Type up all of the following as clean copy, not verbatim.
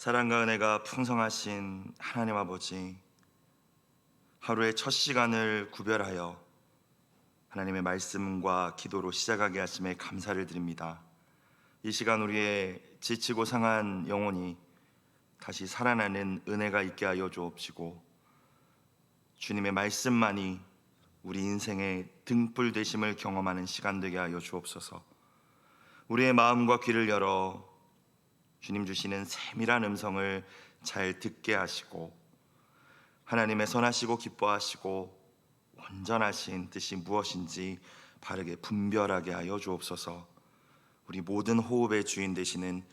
사랑과 은혜가 풍성하신 하나님 아버지, 하루의 첫 시간을 구별하여 하나님의 말씀과 기도로 시작하게 하심에 감사를 드립니다. 이 시간 우리의 지치고 상한 영혼이 다시 살아나는 은혜가 있게 하여 주옵시고, 주님의 말씀만이 우리 인생의 등불 되심을 경험하는 시간 되게 하여 주옵소서. 우리의 마음과 귀를 열어 주님 주시는 세밀한 음성을 잘 듣게 하시고, 하나님의 선하시고 기뻐하시고 온전하신 뜻이 무엇인지 바르게 분별하게 하여 주옵소서. 우리 모든 호흡의 주인 되시는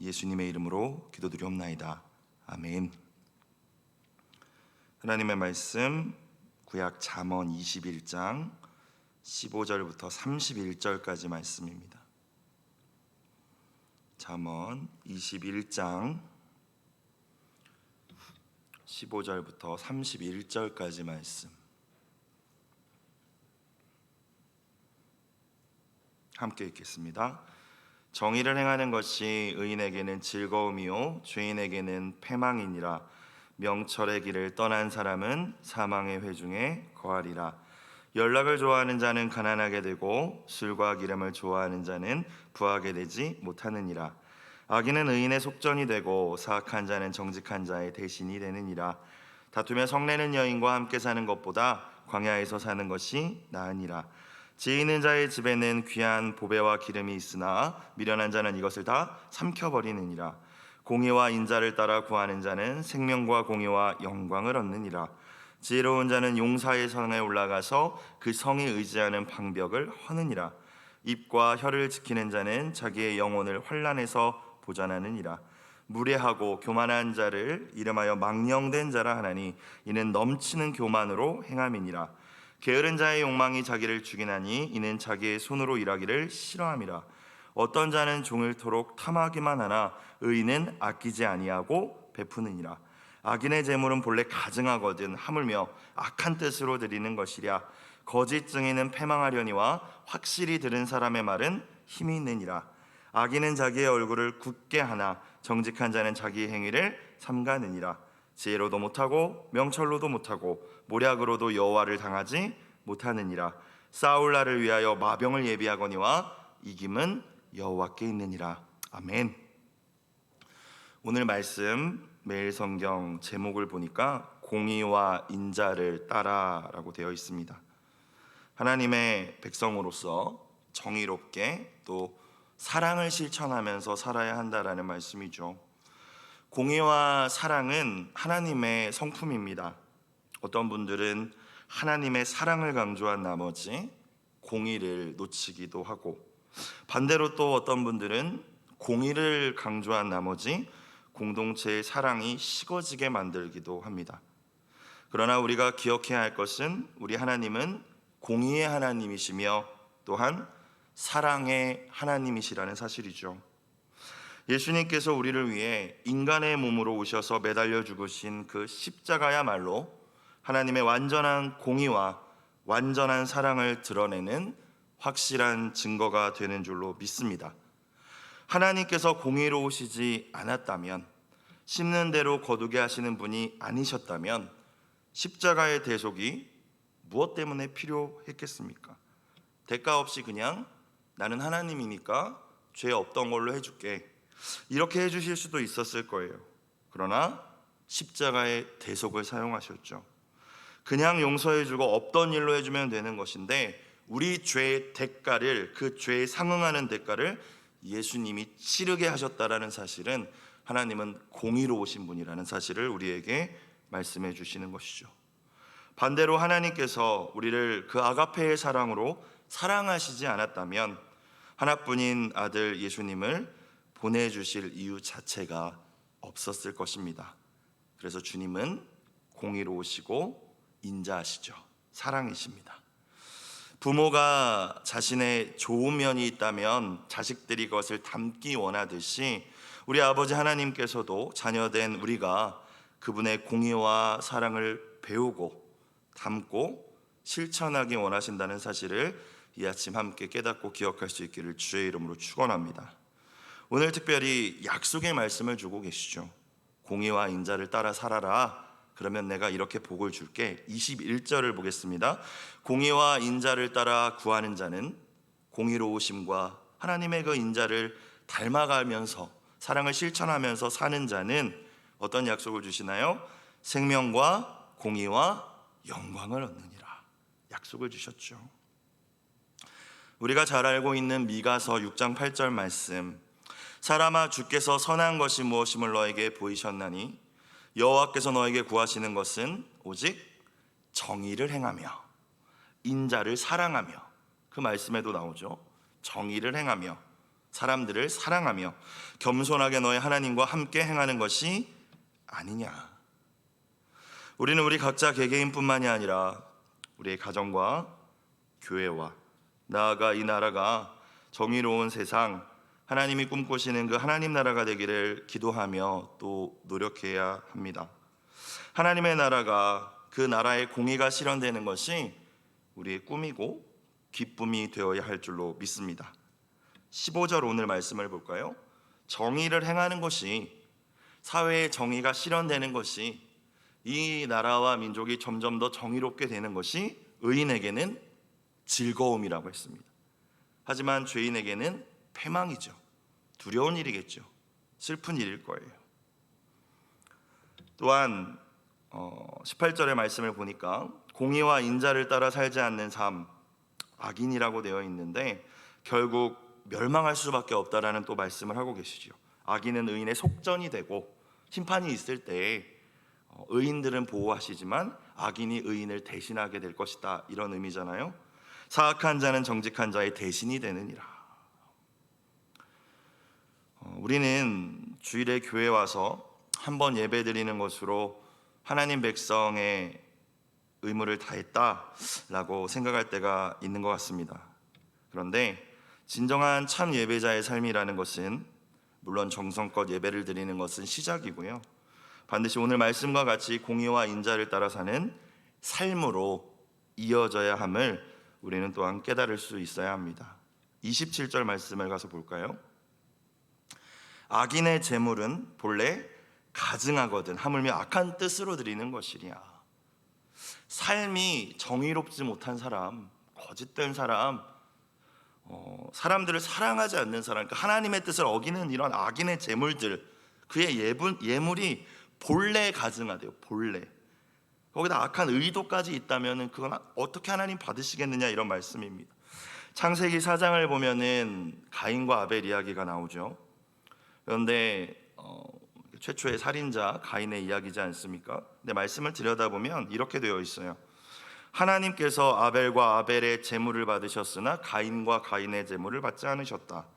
예수님의 이름으로 기도드리옵나이다. 아멘. 하나님의 말씀 구약 잠언 21장 15절부터 31절까지 말씀입니다. 잠언 21장 15절부터 31절까지 말씀 함께 읽겠습니다. 정의를 행하는 것이 의인에게는 즐거움이요 죄인에게는 패망이니라. 명철의 길을 떠난 사람은 사망의 회중에 거하리라. 연락을 좋아하는 자는 가난하게 되고 술과 기름을 좋아하는 자는 부하게 되지 못하느니라. 악인은 의인의 속전이 되고 사악한 자는 정직한 자의 대신이 되느니라. 다투며 성내는 여인과 함께 사는 것보다 광야에서 사는 것이 나으니라. 지혜 있는 자의 집에는 귀한 보배와 기름이 있으나 미련한 자는 이것을 다 삼켜버리느니라. 공의와 인자를 따라 구하는 자는 생명과 공의와 영광을 얻느니라. 지혜로운 자는 용사의 성에 올라가서 그 성이 의지하는 방벽을 허느니라. 입과 혀를 지키는 자는 자기의 영혼을 환난에서 보전하느니라. 무례하고 교만한 자를 이름하여 망령된 자라 하나니 이는 넘치는 교만으로 행함이니라. 게으른 자의 욕망이 자기를 죽이나니 이는 자기의 손으로 일하기를 싫어함이라. 어떤 자는 종일토록 탐하기만 하나 의인은 아끼지 아니하고 베푸느니라. 악인의 재물은 본래 가증하거든 하물며 악한 뜻으로 드리는 것이랴. 거짓 증인은 패망하려니와 확실히 들은 사람의 말은 힘이 있느니라. 악인은 자기의 얼굴을 굳게 하나 정직한 자는 자기의 행위를 삼가느니라. 지혜로도 못하고 명철로도 못하고 모략으로도 여호와를 당하지 못하느니라. 싸울 날을 위하여 마병을 예비하거니와 이김은 여호와께 있느니라. 아멘. 오늘 말씀 매일 성경 제목을 보니까 공의와 인자를 따라라고 되어 있습니다. 하나님의 백성으로서 정의롭게 또 사랑을 실천하면서 살아야 한다라는 말씀이죠. 공의와 사랑은 하나님의 성품입니다. 어떤 분들은 하나님의 사랑을 강조한 나머지 공의를 놓치기도 하고, 반대로 또 어떤 분들은 공의를 강조한 나머지 공동체의 사랑이 식어지게 만들기도 합니다. 그러나 우리가 기억해야 할 것은 우리 하나님은 공의의 하나님이시며 또한 사랑의 하나님이시라는 사실이죠. 예수님께서 우리를 위해 인간의 몸으로 오셔서 매달려 죽으신 그 십자가야말로 하나님의 완전한 공의와 완전한 사랑을 드러내는 확실한 증거가 되는 줄로 믿습니다. 하나님께서 공의로우시지 않았다면, 심는 대로 거두게 하시는 분이 아니셨다면 십자가의 대속이 무엇 때문에 필요했겠습니까? 대가 없이 그냥 나는 하나님이니까 죄 없던 걸로 해줄게, 이렇게 해주실 수도 있었을 거예요. 그러나 십자가의 대속을 사용하셨죠. 그냥 용서해주고 없던 일로 해주면 되는 것인데 우리 죄의 대가를, 그 죄에 상응하는 대가를 예수님이 치르게 하셨다라는 사실은 하나님은 공의로우신 분이라는 사실을 우리에게 말씀해 주시는 것이죠. 반대로 하나님께서 우리를 그 아가페의 사랑으로 사랑하시지 않았다면 하나뿐인 아들 예수님을 보내주실 이유 자체가 없었을 것입니다. 그래서 주님은 공의로우시고 인자하시죠. 사랑이십니다. 부모가 자신의 좋은 면이 있다면 자식들이 그것을 담기 원하듯이 우리 아버지 하나님께서도 자녀된 우리가 그분의 공의와 사랑을 배우고 담고 실천하기 원하신다는 사실을 이 아침 함께 깨닫고 기억할 수 있기를 주의 이름으로 축원합니다. 오늘 특별히 약속의 말씀을 주고 계시죠. 공의와 인자를 따라 살아라. 그러면 내가 이렇게 복을 줄게. 21절을 보겠습니다. 공의와 인자를 따라 구하는 자는 공의로우심과 하나님의 그 인자를 닮아가면서 사랑을 실천하면서 사는 자는 어떤 약속을 주시나요? 생명과 공의와 영광을 얻느니라 약속을 주셨죠. 우리가 잘 알고 있는 미가서 6장 8절 말씀, 사람아 주께서 선한 것이 무엇임을 너에게 보이셨나니 여호와께서 너에게 구하시는 것은 오직 정의를 행하며 인자를 사랑하며, 그 말씀에도 나오죠. 정의를 행하며 사람들을 사랑하며 겸손하게 너의 하나님과 함께 행하는 것이 아니냐. 우리는 우리 각자 개개인뿐만이 아니라 우리의 가정과 교회와 나아가 이 나라가 정의로운 세상, 하나님이 꿈꾸시는 그 하나님 나라가 되기를 기도하며 또 노력해야 합니다. 하나님의 나라가, 그 나라의 공의가 실현되는 것이 우리의 꿈이고 기쁨이 되어야 할 줄로 믿습니다. 15절 오늘 말씀을 볼까요? 정의를 행하는 것이, 사회의 정의가 실현되는 것이, 이 나라와 민족이 점점 더 정의롭게 되는 것이 의인에게는 즐거움이라고 했습니다. 하지만 죄인에게는 패망이죠. 두려운 일이겠죠. 슬픈 일일 거예요. 또한 18절의 말씀을 보니까 공의와 인자를 따라 살지 않는 삶, 악인이라고 되어 있는데 결국 멸망할 수밖에 없다라는 또 말씀을 하고 계시죠. 악인은 의인의 속전이 되고 심판이 있을 때 의인들은 보호하시지만 악인이 의인을 대신하게 될 것이다, 이런 의미잖아요. 사악한 자는 정직한 자의 대신이 되느니라. 우리는 주일에 교회 와서 한번 예배 드리는 것으로 하나님 백성의 의무를 다했다라고 생각할 때가 있는 것 같습니다. 그런데 진정한 참 예배자의 삶이라는 것은, 물론 정성껏 예배를 드리는 것은 시작이고요, 반드시 오늘 말씀과 같이 공의와 인자를 따라 사는 삶으로 이어져야 함을 우리는 또한 깨달을 수 있어야 합니다. 27절 말씀을 가서 볼까요? 악인의 재물은 본래 가증하거든 하물며 악한 뜻으로 드리는 것이랴. 삶이 정의롭지 못한 사람, 거짓된 사람, 사람들을 사랑하지 않는 사람, 그러니까 하나님의 뜻을 어기는 이런 악인의 재물들, 그의 예물이 본래 가증하대요. 본래. 거기다 악한 의도까지 있다면 그건 어떻게 하나님 받으시겠느냐, 이런 말씀입니다. 창세기 4장을 보면은 가인과 아벨 이야기가 나오죠. 그런데 최초의 살인자 가인의 이야기지 않습니까? 근데 말씀을 들여다보면 이렇게 되어 있어요. 하나님께서 아벨과 아벨의 제물을 받으셨으나 가인과 가인의 제물을 받지 않으셨다.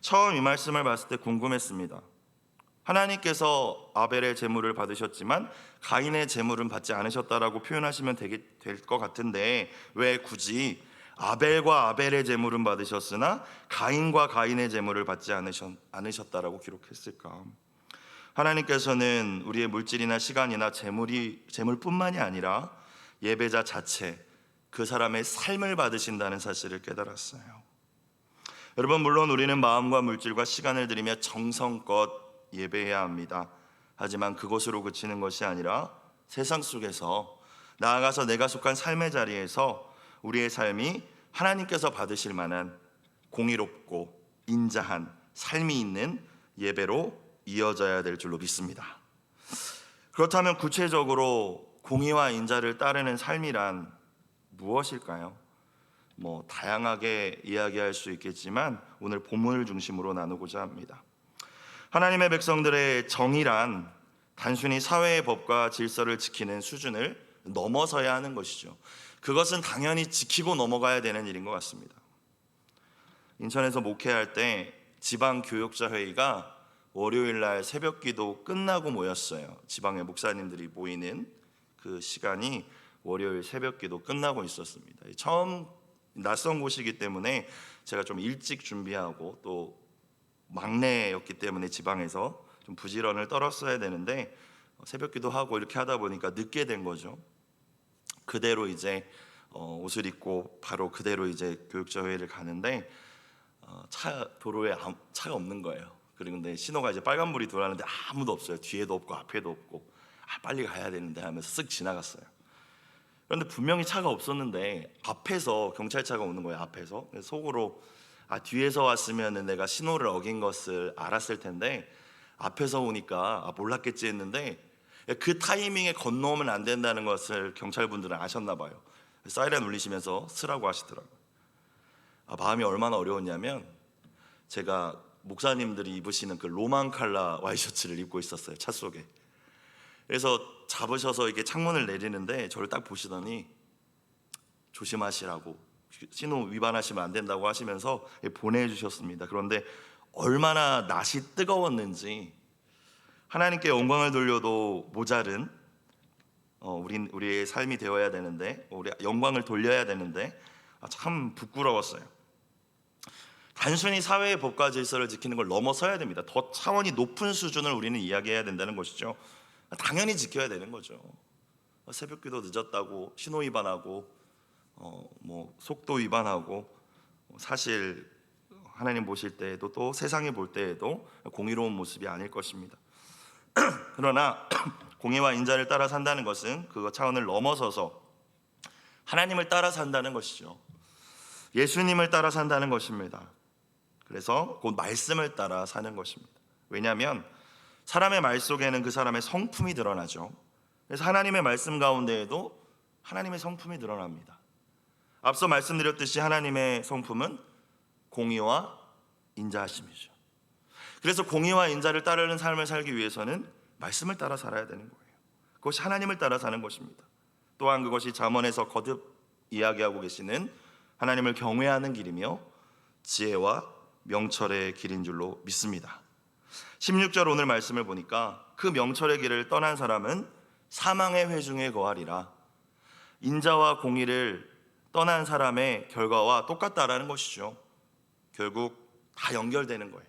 처음 이 말씀을 봤을 때 궁금했습니다. 하나님께서 아벨의 제물을 받으셨지만 가인의 제물은 받지 않으셨다라고 표현하시면 될 것 같은데 왜 굳이 아벨과 아벨의 제물은 받으셨으나 가인과 가인의 제물을 받지 않으셨다라고 기록했을까? 하나님께서는 우리의 물질이나 시간이나 재물뿐만이 아니라 예배자 자체, 그 사람의 삶을 받으신다는 사실을 깨달았어요. 여러분, 물론 우리는 마음과 물질과 시간을 들이며 정성껏 예배해야 합니다. 하지만 그것으로 그치는 것이 아니라 세상 속에서, 나아가서 내가 속한 삶의 자리에서 우리의 삶이 하나님께서 받으실 만한 공의롭고 인자한 삶이 있는 예배로 이어져야 될 줄로 믿습니다. 그렇다면 구체적으로 공의와 인자를 따르는 삶이란 무엇일까요? 다양하게 이야기할 수 있겠지만 오늘 본문을 중심으로 나누고자 합니다. 하나님의 백성들의 정의란 단순히 사회의 법과 질서를 지키는 수준을 넘어서야 하는 것이죠. 그것은 당연히 지키고 넘어가야 되는 일인 것 같습니다. 인천에서 목회할 때 지방교역자회의가 월요일날 새벽기도 끝나고 모였어요. 지방의 목사님들이 모이는 그 시간이 월요일 새벽기도 끝나고 있었습니다. 처음 낯선 곳이기 때문에 제가 좀 일찍 준비하고 또 막내였기 때문에 지방에서 좀 부지런을 떨었어야 되는데 새벽기도 하고 이렇게 하다 보니까 늦게 된 거죠. 그대로 이제 옷을 입고 바로 그대로 이제 교육자회의를 가는데 도로에 차가 없는 거예요. 그리고 근데 신호가 이제 빨간불이 돌아가는데 아무도 없어요. 뒤에도 없고 앞에도 없고 빨리 가야 되는데 하면서 쓱 지나갔어요. 그런데 분명히 차가 없었는데 앞에서 경찰차가 오는 거예요. 앞에서. 그래서 속으로 뒤에서 왔으면 내가 신호를 어긴 것을 알았을 텐데 앞에서 오니까 몰랐겠지 했는데 그 타이밍에 건너오면 안 된다는 것을 경찰분들은 아셨나 봐요. 사이렌 울리시면서 쓰라고 하시더라고요. 마음이 얼마나 어려웠냐면 제가 목사님들이 입으시는 그 로만 칼라 와이셔츠를 입고 있었어요. 차 속에. 그래서 잡으셔서 이게 창문을 내리는데 저를 딱 보시더니 조심하시라고, 신호 위반하시면 안 된다고 하시면서 보내주셨습니다. 그런데 얼마나 낯이 뜨거웠는지, 하나님께 영광을 돌려도 모자른 우리의 삶이 되어야 되는데, 우리 영광을 돌려야 되는데 참 부끄러웠어요. 단순히 사회의 법과 질서를 지키는 걸 넘어서야 됩니다. 더 차원이 높은 수준을 우리는 이야기해야 된다는 것이죠. 당연히 지켜야 되는 거죠. 새벽기도 늦었다고 신호 위반하고 속도 위반하고, 사실 하나님 보실 때에도 또 세상이 볼 때에도 공의로운 모습이 아닐 것입니다. 그러나 공의와 인자를 따라 산다는 것은 그 차원을 넘어서서 하나님을 따라 산다는 것이죠. 예수님을 따라 산다는 것입니다. 그래서 곧 말씀을 따라 사는 것입니다. 왜냐하면 사람의 말 속에는 그 사람의 성품이 드러나죠. 그래서 하나님의 말씀 가운데에도 하나님의 성품이 드러납니다. 앞서 말씀드렸듯이 하나님의 성품은 공의와 인자하심이죠. 그래서 공의와 인자를 따르는 삶을 살기 위해서는 말씀을 따라 살아야 되는 거예요. 그것이 하나님을 따라 사는 것입니다. 또한 그것이 잠언에서 거듭 이야기하고 계시는 하나님을 경외하는 길이며 지혜와 명철의 길인 줄로 믿습니다. 16절 오늘 말씀을 보니까 그 명철의 길을 떠난 사람은 사망의 회중에 거하리라. 인자와 공의를 떠난 사람의 결과와 똑같다라는 것이죠. 결국 다 연결되는 거예요.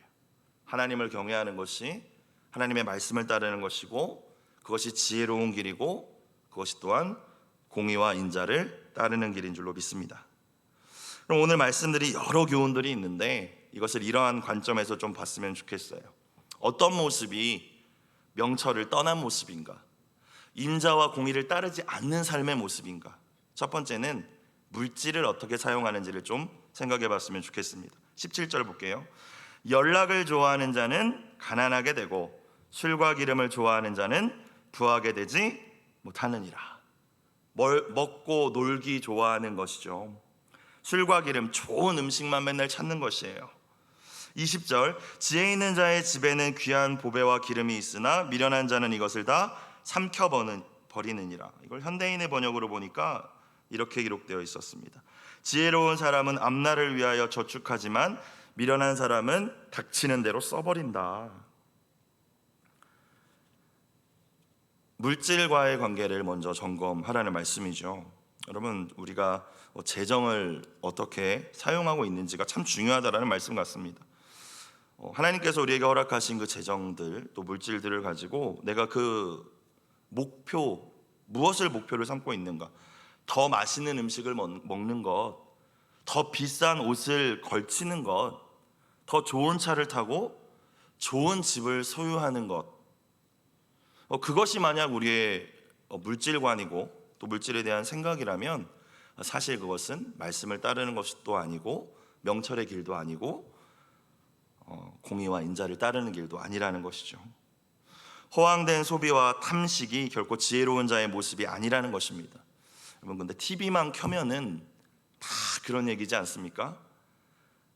하나님을 경외하는 것이 하나님의 말씀을 따르는 것이고, 그것이 지혜로운 길이고, 그것이 또한 공의와 인자를 따르는 길인 줄로 믿습니다. 그럼 오늘 말씀들이 여러 교훈들이 있는데 이것을 이러한 관점에서 좀 봤으면 좋겠어요. 어떤 모습이 명철을 떠난 모습인가? 인자와 공의를 따르지 않는 삶의 모습인가? 첫 번째는 물질을 어떻게 사용하는지를 좀 생각해 봤으면 좋겠습니다. 17절 볼게요. 연락을 좋아하는 자는 가난하게 되고 술과 기름을 좋아하는 자는 부하게 되지 못하느니라. 먹고 놀기 좋아하는 것이죠. 술과 기름, 좋은 음식만 맨날 찾는 것이에요. 20절, 지혜 있는 자의 집에는 귀한 보배와 기름이 있으나 미련한 자는 이것을 다 삼켜버리느니라. 이걸 현대인의 번역으로 보니까 이렇게 기록되어 있었습니다. 지혜로운 사람은 앞날을 위하여 저축하지만 미련한 사람은 닥치는 대로 써버린다. 물질과의 관계를 먼저 점검하라는 말씀이죠. 여러분, 우리가 재정을 어떻게 사용하고 있는지가 참 중요하다라는 말씀 같습니다. 하나님께서 우리에게 허락하신 그 재정들, 또 물질들을 가지고 내가 그 목표, 무엇을 목표를 삼고 있는가? 더 맛있는 음식을 먹는 것, 더 비싼 옷을 걸치는 것, 더 좋은 차를 타고 좋은 집을 소유하는 것, 그것이 만약 우리의 물질관이고 또 물질에 대한 생각이라면 사실 그것은 말씀을 따르는 것도 아니고 명철의 길도 아니고 공의와 인자를 따르는 길도 아니라는 것이죠. 허황된 소비와 탐식이 결코 지혜로운 자의 모습이 아니라는 것입니다. 여러분, 근데 TV만 켜면은 다 그런 얘기지 않습니까?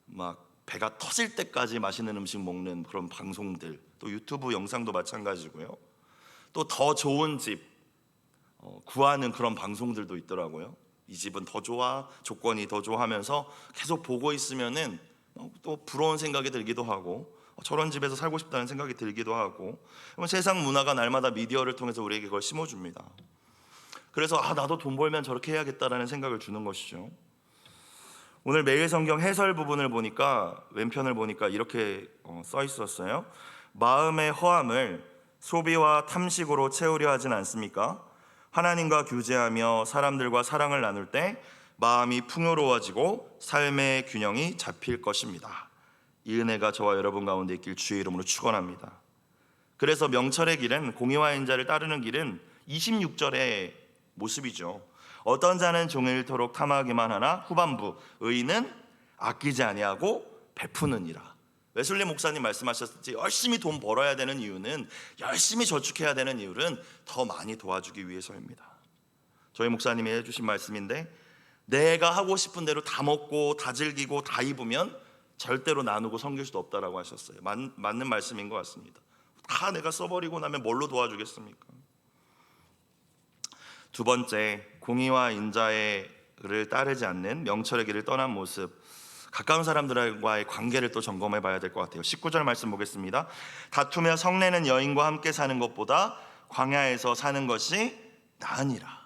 막 배가 터질 때까지 맛있는 음식 먹는 그런 방송들, 또 유튜브 영상도 마찬가지고요. 또 더 좋은 집 구하는 그런 방송들도 있더라고요. 이 집은 더 좋아, 조건이 더 좋아하면서 계속 보고 있으면은 또 부러운 생각이 들기도 하고, 저런 집에서 살고 싶다는 생각이 들기도 하고, 세상 문화가 날마다 미디어를 통해서 우리에게 그걸 심어줍니다. 그래서 나도 돈 벌면 저렇게 해야겠다라는 생각을 주는 것이죠. 오늘 매일 성경 해설 부분을 보니까, 왼편을 보니까 이렇게 써 있었어요. 마음의 허함을 소비와 탐식으로 채우려 하진 않습니까? 하나님과 교제하며 사람들과 사랑을 나눌 때 마음이 풍요로워지고 삶의 균형이 잡힐 것입니다. 이 은혜가 저와 여러분 가운데 있길 주의 이름으로 축원합니다. 그래서 명철의 길은, 공의와 인자를 따르는 길은 26절의 모습이죠. 어떤 자는 종일토록 탐하기만 하나 후반부 의인은 아끼지 아니하고 베푸느니라. 웨슬리 목사님 말씀하셨듯이 열심히 돈 벌어야 되는 이유는, 열심히 저축해야 되는 이유는 더 많이 도와주기 위해서입니다. 저희 목사님이 해주신 말씀인데, 내가 하고 싶은 대로 다 먹고 다 즐기고 다 입으면 절대로 나누고 섬길 수도 없다라고 하셨어요. 맞는 말씀인 것 같습니다. 다 내가 써버리고 나면 뭘로 도와주겠습니까? 두 번째, 공의와 인자를 따르지 않는 명철의 길을 떠난 모습, 가까운 사람들과의 관계를 또 점검해 봐야 될 것 같아요. 19절 말씀 보겠습니다. 다투며 성내는 여인과 함께 사는 것보다 광야에서 사는 것이 나으니라.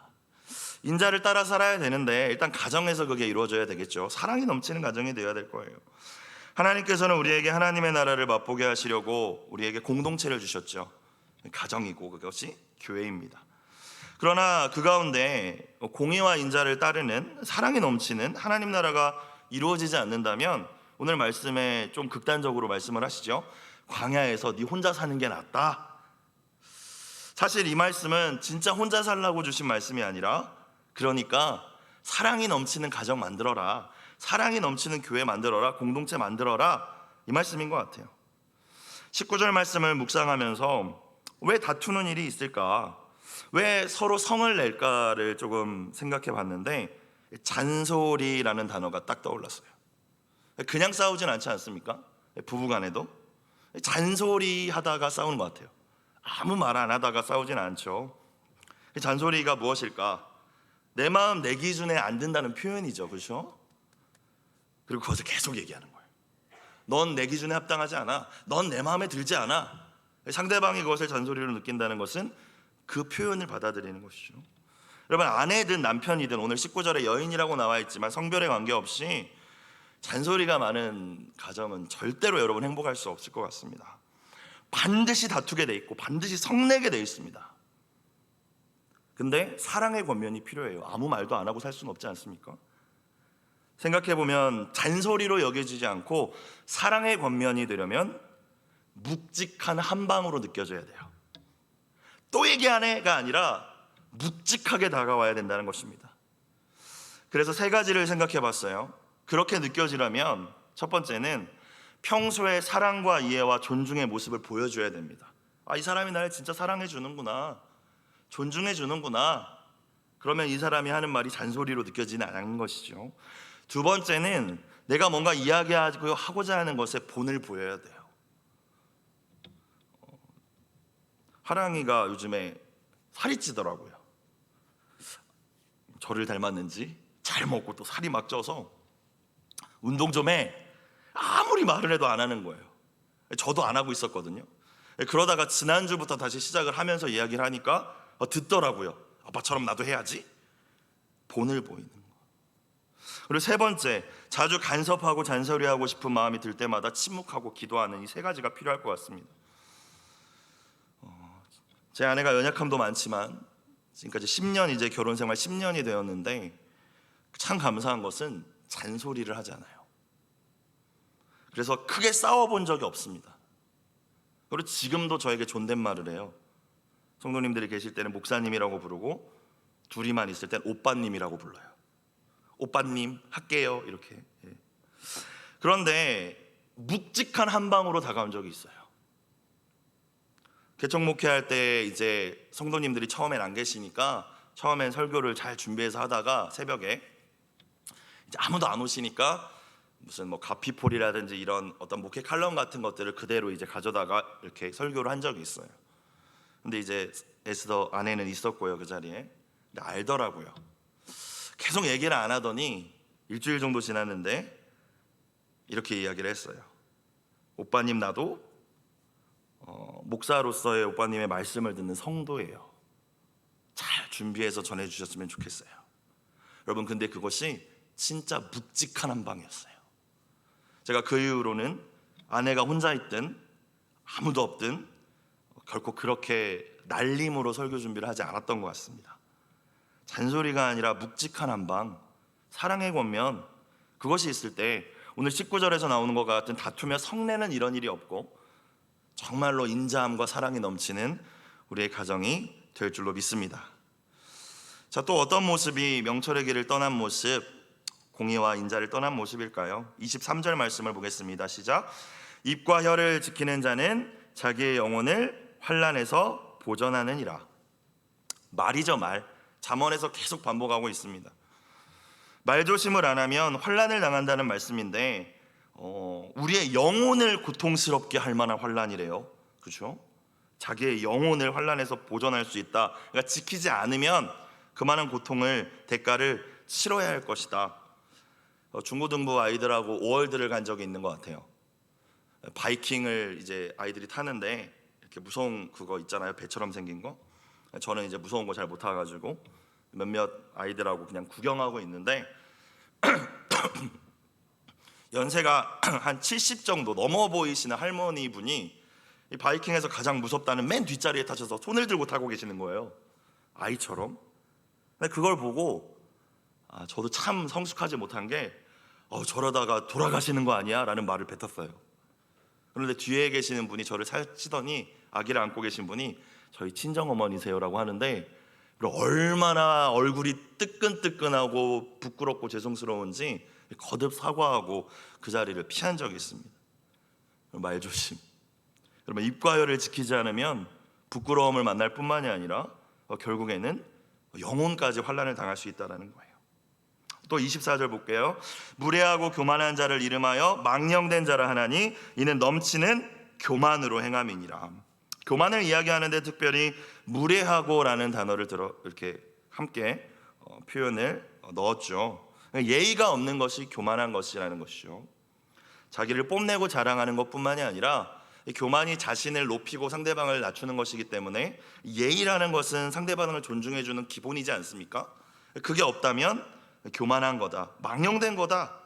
인자를 따라 살아야 되는데 일단 가정에서 그게 이루어져야 되겠죠. 사랑이 넘치는 가정이 되어야 될 거예요. 하나님께서는 우리에게 하나님의 나라를 맛보게 하시려고 우리에게 공동체를 주셨죠. 가정이고 그것이 교회입니다. 그러나 그 가운데 공의와 인자를 따르는 사랑이 넘치는 하나님 나라가 이루어지지 않는다면, 오늘 말씀에 좀 극단적으로 말씀을 하시죠. 광야에서 네 혼자 사는 게 낫다. 사실 이 말씀은 진짜 혼자 살라고 주신 말씀이 아니라, 그러니까 사랑이 넘치는 가정 만들어라, 사랑이 넘치는 교회 만들어라, 공동체 만들어라, 이 말씀인 것 같아요. 19절 말씀을 묵상하면서 왜 다투는 일이 있을까, 왜 서로 성을 낼까를 조금 생각해 봤는데, 잔소리라는 단어가 딱 떠올랐어요. 그냥 싸우진 않지 않습니까? 부부간에도 잔소리 하다가 싸우는 것 같아요. 아무 말 안 하다가 싸우진 않죠. 잔소리가 무엇일까? 내 마음 내 기준에 안 든다는 표현이죠. 그렇죠? 그리고 거기서 계속 얘기하는 거예요. 넌 내 기준에 합당하지 않아. 넌 내 마음에 들지 않아. 상대방이 그것을 잔소리로 느낀다는 것은 그 표현을 받아들이는 것이죠. 여러분, 아내든 남편이든 오늘 19절에 여인이라고 나와 있지만 성별에 관계없이 잔소리가 많은 가정은 절대로 여러분 행복할 수 없을 것 같습니다. 반드시 다투게 돼 있고 반드시 성내게 돼 있습니다. 근데 사랑의 권면이 필요해요. 아무 말도 안 하고 살 수는 없지 않습니까? 생각해보면 잔소리로 여겨지지 않고 사랑의 권면이 되려면 묵직한 한방으로 느껴져야 돼요. 또 얘기하네가 아니라 묵직하게 다가와야 된다는 것입니다. 그래서 세 가지를 생각해 봤어요. 그렇게 느껴지려면 첫 번째는 평소에 사랑과 이해와 존중의 모습을 보여줘야 됩니다. 이 사람이 나를 진짜 사랑해 주는구나, 존중해 주는구나. 그러면 이 사람이 하는 말이 잔소리로 느껴지지 않는 것이죠. 두 번째는 내가 뭔가 이야기하고 하고자 하는 것에 본을 보여야 돼요. 하랑이가 요즘에 살이 찌더라고요. 저를 닮았는지 잘 먹고 또 살이 막 쪄서 운동 좀 해. 아무리 말을 해도 안 하는 거예요. 저도 안 하고 있었거든요. 그러다가 지난주부터 다시 시작을 하면서 이야기를 하니까 듣더라고요. 아빠처럼 나도 해야지. 본을 보이는 거. 그리고 세 번째, 자주 간섭하고 잔소리하고 싶은 마음이 들 때마다 침묵하고 기도하는 이 세 가지가 필요할 것 같습니다. 제 아내가 연약함도 많지만 지금까지 10년, 이제 결혼 생활 10년이 되었는데 참 감사한 것은 잔소리를 하잖아요. 그래서 크게 싸워본 적이 없습니다. 그리고 지금도 저에게 존댓말을 해요. 성도님들이 계실 때는 목사님이라고 부르고 둘이만 있을 땐 오빠님이라고 불러요. 오빠님 할게요, 이렇게. 그런데 묵직한 한방으로 다가온 적이 있어요. 개척 목회할 때 이제 성도님들이 처음엔 안 계시니까 처음엔 설교를 잘 준비해서 하다가 새벽에 이제 아무도 안 오시니까 무슨 뭐 가피폴이라든지 이런 어떤 목회 칼럼 같은 것들을 그대로 이제 가져다가 이렇게 설교를 한 적이 있어요. 근데 이제 에스더 아내는 있었고요, 그 자리에. 근데 알더라고요. 계속 얘기를 안 하더니 일주일 정도 지났는데 이렇게 이야기를 했어요. 오빠님, 나도 목사로서의 오빠님의 말씀을 듣는 성도예요. 잘 준비해서 전해주셨으면 좋겠어요. 여러분, 근데 그것이 진짜 묵직한 한방이었어요. 제가 그 이후로는 아내가 혼자 있든 아무도 없든 결코 그렇게 날림으로 설교 준비를 하지 않았던 것 같습니다. 잔소리가 아니라 묵직한 한방, 사랑의 권면, 그것이 있을 때 오늘 19절에서 나오는 것 같은 다투며 성내는 이런 일이 없고 정말로 인자함과 사랑이 넘치는 우리의 가정이 될 줄로 믿습니다. 자, 또 어떤 모습이 명철의 길을 떠난 모습, 공의와 인자를 떠난 모습일까요? 23절 말씀을 보겠습니다. 시작. 입과 혀를 지키는 자는 자기의 영혼을 환난에서 보전하느니라. 말이죠, 말. 잠언에서 계속 반복하고 있습니다. 말조심을 안 하면 환난을 당한다는 말씀인데 우리의 영혼을 고통스럽게 할 만한 환난이래요. 그렇죠? 자기의 영혼을 환난에서 보전할 수 있다. 그러니까 지키지 않으면 그 많은 고통을 대가를 치러야 할 것이다. 중고등부 아이들하고 5월드를 간 적이 있는 것 같아요. 바이킹을 이제 아이들이 타는데 이렇게 무서운 그거 있잖아요, 배처럼 생긴 거. 저는 이제 무서운 거 잘 못 타가지고 몇몇 아이들하고 그냥 구경하고 있는데 연세가 한 70 정도 넘어 보이시는 할머니 분이 이 바이킹에서 가장 무섭다는 맨 뒷자리에 타셔서 손을 들고 타고 계시는 거예요, 아이처럼. 근데 그걸 보고 저도 참 성숙하지 못한 게 저러다가 돌아가시는 거 아니야? 라는 말을 뱉었어요. 그런데 뒤에 계시는 분이 저를 살치더니, 아기를 안고 계신 분이 저희 친정어머니세요라고 하는데 얼마나 얼굴이 뜨끈뜨끈하고 부끄럽고 죄송스러운지 거듭 사과하고 그 자리를 피한 적이 있습니다. 말조심. 여러분, 입과 혀를 지키지 않으면 부끄러움을 만날 뿐만이 아니라 결국에는 영혼까지 환난을 당할 수 있다는 거예요. 또 24절 볼게요. 무례하고 교만한 자를 이름하여 망령된 자라 하나니 이는 넘치는 교만으로 행함이니라. 교만을 이야기하는데 특별히 무례하고라는 단어를 이렇게 함께 표현을 넣었죠. 예의가 없는 것이 교만한 것이라는 것이죠. 자기를 뽐내고 자랑하는 것뿐만이 아니라 교만이 자신을 높이고 상대방을 낮추는 것이기 때문에 예의라는 것은 상대방을 존중해주는 기본이지 않습니까? 그게 없다면 교만한 거다, 망령된 거다.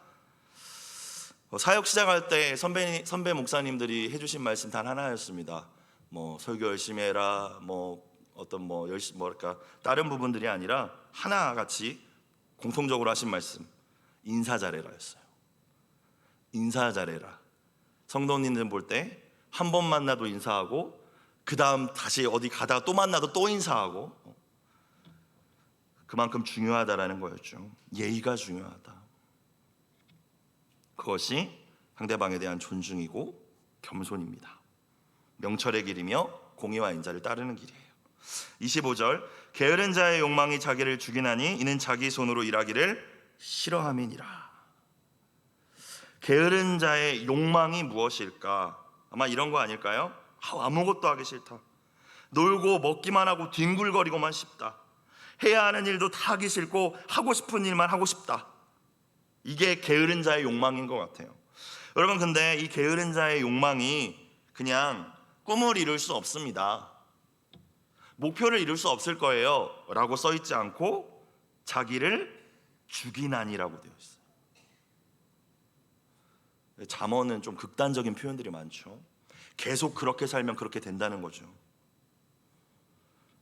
사역 시작할 때 선배 목사님들이 해주신 말씀 단 하나였습니다. 설교 열심히 해라, 열심히 다른 부분들이 아니라 하나같이 공통적으로 하신 말씀, 인사 잘해라였어요. 인사 잘해라. 성도님들 볼 때 한 번 만나도 인사하고, 그 다음 다시 어디 가다가 또 만나도 또 인사하고, 그만큼 중요하다라는 거였죠. 예의가 중요하다. 그것이 상대방에 대한 존중이고 겸손입니다. 명철의 길이며 공의와 인자를 따르는 길이에요. 25절, 게으른 자의 욕망이 자기를 죽이나니 이는 자기 손으로 일하기를 싫어함이니라. 게으른 자의 욕망이 무엇일까? 아마 이런 거 아닐까요? 아무것도 하기 싫다. 놀고 먹기만 하고 뒹굴거리고만 싶다. 해야 하는 일도 다 하기 싫고 하고 싶은 일만 하고 싶다. 이게 게으른 자의 욕망인 것 같아요. 여러분, 근데 이 게으른 자의 욕망이 그냥 꿈을 이룰 수 없습니다. 목표를 이룰 수 없을 거예요 라고 써있지 않고 자기를 죽이나니라고 되어 있어요. 잠언은 좀 극단적인 표현들이 많죠. 계속 그렇게 살면 그렇게 된다는 거죠.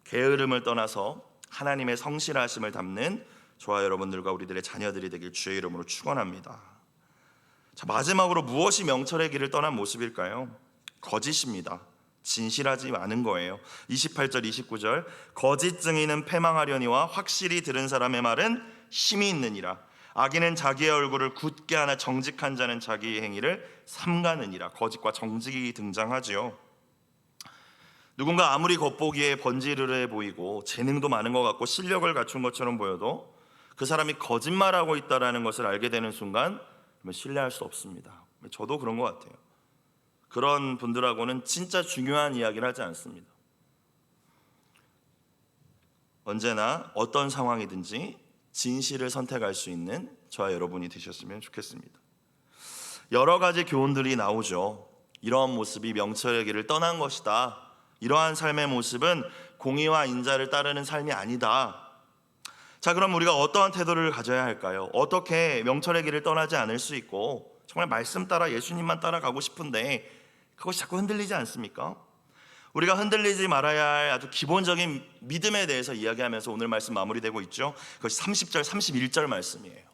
게으름을 떠나서 하나님의 성실하심을 담는 저와 여러분들과 우리들의 자녀들이 되길 주의 이름으로 축원합니다. 자, 마지막으로 무엇이 명철의 길을 떠난 모습일까요? 거짓입니다. 진실하지 않은 거예요. 28절 29절, 거짓 증인은 패망하려니와 확실히 들은 사람의 말은 힘이 있느니라. 악인은 자기의 얼굴을 굳게 하나 정직한 자는 자기의 행위를 삼가느니라. 거짓과 정직이 등장하지요. 누군가 아무리 겉보기에 번지르르해 보이고 재능도 많은 것 같고 실력을 갖춘 것처럼 보여도 그 사람이 거짓말하고 있다는 것을 알게 되는 순간 신뢰할 수 없습니다. 저도 그런 것 같아요. 그런 분들하고는 진짜 중요한 이야기를 하지 않습니다. 언제나 어떤 상황이든지 진실을 선택할 수 있는 저와 여러분이 되셨으면 좋겠습니다. 여러 가지 교훈들이 나오죠. 이러한 모습이 명철의 길을 떠난 것이다. 이러한 삶의 모습은 공의와 인자를 따르는 삶이 아니다. 자, 그럼 우리가 어떠한 태도를 가져야 할까요? 어떻게 명철의 길을 떠나지 않을 수 있고 정말 말씀 따라 예수님만 따라가고 싶은데 그것이 자꾸 흔들리지 않습니까? 우리가 흔들리지 말아야 할 아주 기본적인 믿음에 대해서 이야기하면서 오늘 말씀 마무리되고 있죠. 그것이 30절 31절 말씀이에요.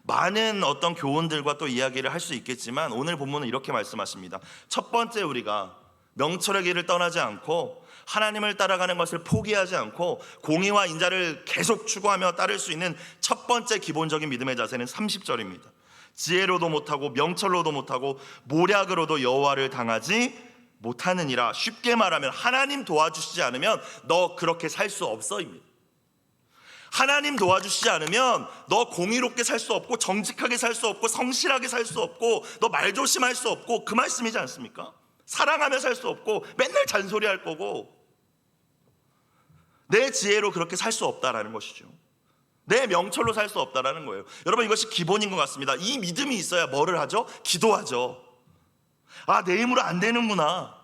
많은 어떤 교훈들과 또 이야기를 할 수 있겠지만 오늘 본문은 이렇게 말씀하십니다. 첫 번째, 우리가 명철의 길을 떠나지 않고 하나님을 따라가는 것을 포기하지 않고 공의와 인자를 계속 추구하며 따를 수 있는 첫 번째 기본적인 믿음의 자세는 30절입니다. 지혜로도 못하고 명철로도 못하고 모략으로도 여호와를 당하지 못하느니라. 쉽게 말하면 하나님 도와주시지 않으면 너 그렇게 살 수 없어입니다. 하나님 도와주시지 않으면 너 공의롭게 살 수 없고 정직하게 살 수 없고 성실하게 살 수 없고 너 말조심할 수 없고, 그 말씀이지 않습니까? 사랑하며 살 수 없고 맨날 잔소리할 거고 내 지혜로 그렇게 살 수 없다라는 것이죠. 내 명철로 살 수 없다라는 거예요. 여러분, 이것이 기본인 것 같습니다. 이 믿음이 있어야 뭐를 하죠? 기도하죠. 아, 내 힘으로 안 되는구나.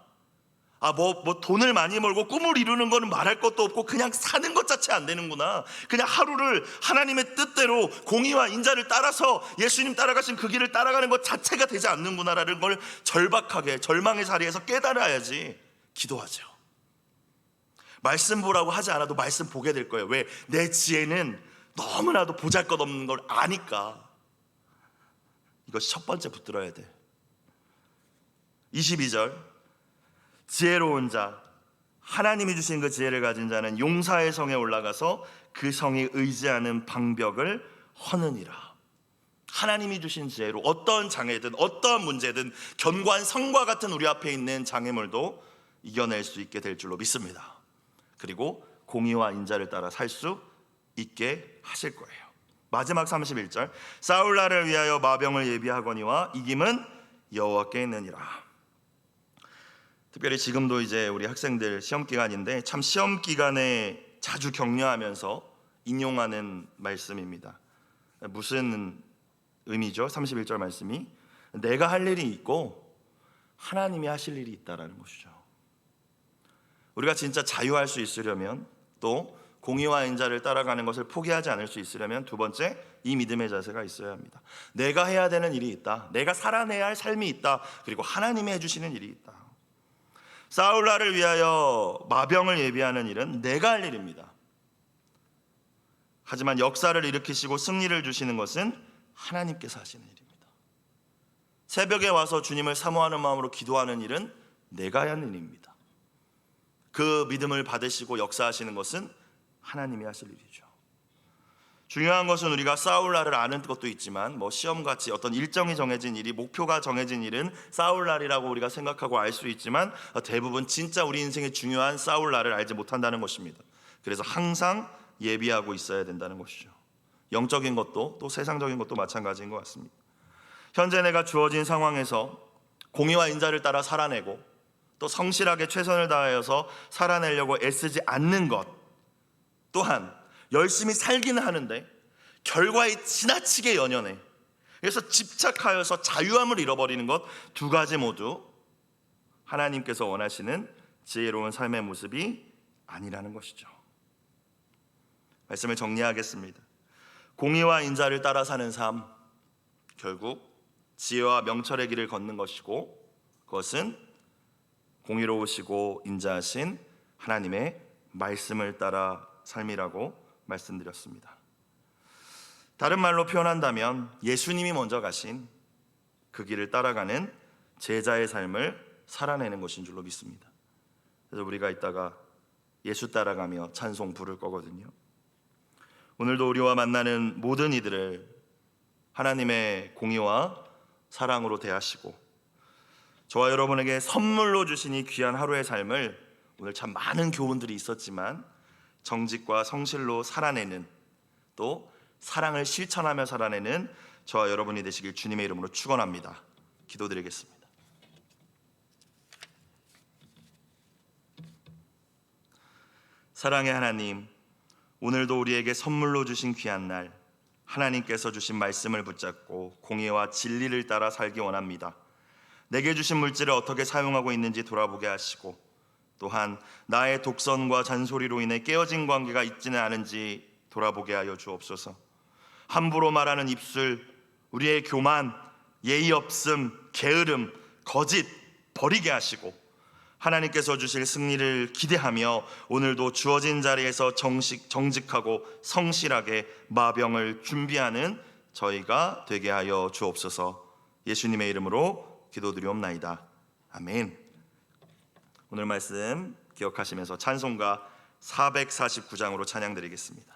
뭐 돈을 많이 벌고 꿈을 이루는 거는 말할 것도 없고 그냥 사는 것 자체 안 되는구나. 그냥 하루를 하나님의 뜻대로 공의와 인자를 따라서 예수님 따라가신 그 길을 따라가는 것 자체가 되지 않는구나라는 걸 절박하게 절망의 자리에서 깨달아야지 기도하죠. 말씀 보라고 하지 않아도 말씀 보게 될 거예요. 왜? 내 지혜는 너무나도 보잘것없는 걸 아니까. 이것이 첫 번째 붙들어야 돼. 22절, 지혜로운 자, 하나님이 주신 그 지혜를 가진 자는 용사의 성에 올라가서 그 성이 의지하는 방벽을 허느니라. 하나님이 주신 지혜로 어떤 장애든 어떠한 문제든 견고한 성과 같은 우리 앞에 있는 장애물도 이겨낼 수 있게 될 줄로 믿습니다. 그리고 공의와 인자를 따라 살 수 있게 하실 거예요. 마지막 31절, 싸울 날을 위하여 마병을 예비하거니와 이김은 여호와께 있느니라. 특별히 지금도 이제 우리 학생들 시험 기간인데 참 시험 기간에 자주 격려하면서 인용하는 말씀입니다. 무슨 의미죠? 31절 말씀이 내가 할 일이 있고 하나님이 하실 일이 있다라는 것이죠. 우리가 진짜 자유할 수 있으려면, 또 공의와 인자를 따라가는 것을 포기하지 않을 수 있으려면 두 번째, 이 믿음의 자세가 있어야 합니다. 내가 해야 되는 일이 있다. 내가 살아내야 할 삶이 있다. 그리고 하나님이 해주시는 일이 있다. 싸울 날을 위하여 마병을 예비하는 일은 내가 할 일입니다. 하지만 역사를 일으키시고 승리를 주시는 것은 하나님께서 하시는 일입니다. 새벽에 와서 주님을 사모하는 마음으로 기도하는 일은 내가 하는 일입니다. 그 믿음을 받으시고 역사하시는 것은 하나님이 하실 일이죠. 중요한 것은 우리가 싸울 날을 아는 것도 있지만 시험같이 어떤 일정이 정해진 일이, 목표가 정해진 일은 싸울 날이라고 우리가 생각하고 알 수 있지만 대부분 진짜 우리 인생의 중요한 싸울 날을 알지 못한다는 것입니다. 그래서 항상 예비하고 있어야 된다는 것이죠. 영적인 것도 또 세상적인 것도 마찬가지인 것 같습니다. 현재 내가 주어진 상황에서 공의와 인자를 따라 살아내고 또 성실하게 최선을 다하여서 살아내려고 애쓰지 않는 것, 또한 열심히 살기는 하는데 결과에 지나치게 연연해, 그래서 집착하여서 자유함을 잃어버리는 것, 두 가지 모두 하나님께서 원하시는 지혜로운 삶의 모습이 아니라는 것이죠. 말씀을 정리하겠습니다. 공의와 인자를 따라 사는 삶, 결국 지혜와 명철의 길을 걷는 것이고, 그것은 공의로우시고 인자하신 하나님의 말씀을 따라 삶이라고 말씀드렸습니다. 다른 말로 표현한다면 예수님이 먼저 가신 그 길을 따라가는 제자의 삶을 살아내는 것인 줄로 믿습니다. 그래서 우리가 이따가 예수 따라가며 찬송 부를 거거든요. 오늘도 우리와 만나는 모든 이들을 하나님의 공의와 사랑으로 대하시고 저와 여러분에게 선물로 주신 이 귀한 하루의 삶을, 오늘 참 많은 교훈들이 있었지만 정직과 성실로 살아내는, 또 사랑을 실천하며 살아내는 저와 여러분이 되시길 주님의 이름으로 축원합니다. 기도드리겠습니다. 사랑의 하나님, 오늘도 우리에게 선물로 주신 귀한 날, 하나님께서 주신 말씀을 붙잡고 공의와 진리를 따라 살기 원합니다. 내게 주신 물질을 어떻게 사용하고 있는지 돌아보게 하시고, 또한 나의 독선과 잔소리로 인해 깨어진 관계가 있지는 않은지 돌아보게 하여 주옵소서. 함부로 말하는 입술, 우리의 교만, 예의 없음, 게으름, 거짓 버리게 하시고, 하나님께서 주실 승리를 기대하며 오늘도 주어진 자리에서 정직하고 성실하게 마병을 준비하는 저희가 되게 하여 주옵소서. 예수님의 이름으로 기도드리옵나이다. 아멘. 오늘 말씀 기억하시면서 찬송가 449장으로 찬양드리겠습니다.